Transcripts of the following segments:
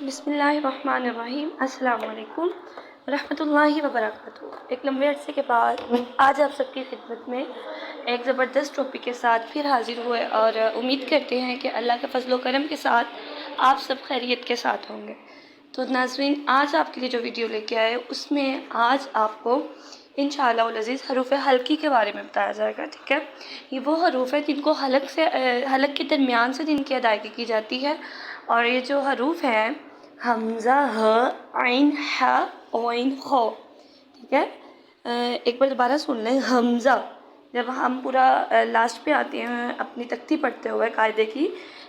بسم اللہ الرحمن الرحیم۔ السلام علیکم ورحمۃ اللہ وبرکاتہ۔ ایک لمبے عرصے کے بعد آج آپ سب کی خدمت میں ایک زبردست ٹاپک کے ساتھ پھر حاضر ہوئے، اور امید کرتے ہیں کہ اللہ کے فضل و کرم کے ساتھ آپ سب خیریت کے ساتھ ہوں گے۔ تو ناظرین، آج آپ کے لیے جو ویڈیو لے کے آئے اس میں آج آپ کو انشاءاللہ العزیز حروف حلقی کے بارے میں بتایا جائے گا، ٹھیک ہے؟ یہ وہ حروف ہیں جن کو حلق کے درمیان سے جن کی ادائیگی کی جاتی ہے، اور یہ جو حروف ہیں حمزہ، ہ، عین، ح، غین، خ، ٹھیک ہے؟ ایک بار دوبارہ سن لیں۔ حمزہ، جب ہم پورا لاسٹ پہ آتے ہیں اپنی تختی پڑھتے ہوئے قاعدے کی،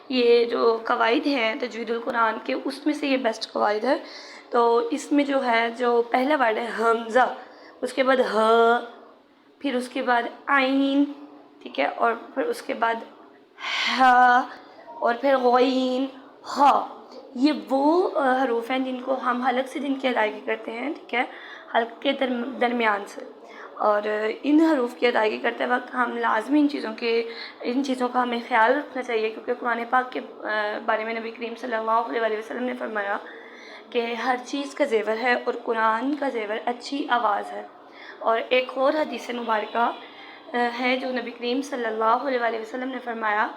یہ جو قواعد ہیں تجوید القرآن کے، اس میں سے یہ بیسٹ قواعد ہے۔ تو اس میں جو ہے جو پہلا ورڈ ہے حمزہ، اس کے بعد ہ، پھر اس کے بعد عین، ٹھیک ہے، اور پھر اس کے بعد ح، اور پھر غین، خ۔ یہ وہ حروف ہیں جن کو ہم حلق سے جن کی ادائیگی کرتے ہیں، ٹھیک ہے، حلق کے درمیان سے۔ اور ان حروف کی ادائیگی کرتے وقت ہم لازمی ان چیزوں کا ہمیں خیال رکھنا چاہیے، کیونکہ قرآن پاک کے بارے میں نبی کریم صلی اللہ علیہ وسلم نے فرمایا کہ ہر چیز کا زیور ہے، اور قرآن کا زیور اچھی آواز ہے۔ اور ایک اور حدیث مبارکہ ہے جو نبی کریم صلی اللہ علیہ وسلم نے فرمایا،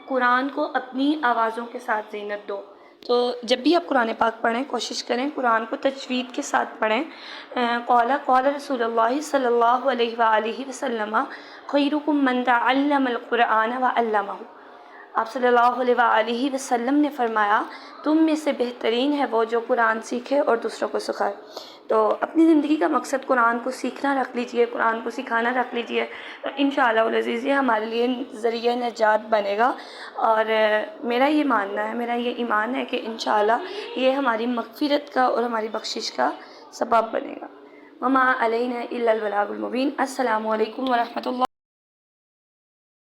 قرآن کو اپنی آوازوں کے ساتھ زینت دو۔ تو جب بھی آپ قرآن پاک پڑھیں کوشش کریں قرآن کو تجوید کے ساتھ پڑھیں۔ قال رسول اللہ صلی اللہ علیہ وآلہ وسلم خیرکم من تعلم القرآن وعلمہ۔ آپ صلی اللہ علیہ وآلہ وسلم نے فرمایا تم میں سے بہترین ہے وہ جو قرآن سیکھے اور دوسروں کو سکھائے۔ تو اپنی زندگی کا مقصد قرآن کو سیکھنا رکھ لیجئے، قرآن کو سکھانا رکھ لیجئے، تو انشاءاللہ العزیز یہ ہمارے لیے ذریعہ نجات بنے گا۔ اور میرا یہ ماننا ہے، میرا یہ ایمان ہے کہ انشاءاللہ یہ ہماری مغفرت کا اور ہماری بخشش کا سبب بنے گا۔ وما علینا الا البلاغ المبین۔ السلام علیکم ورحمۃ اللہ۔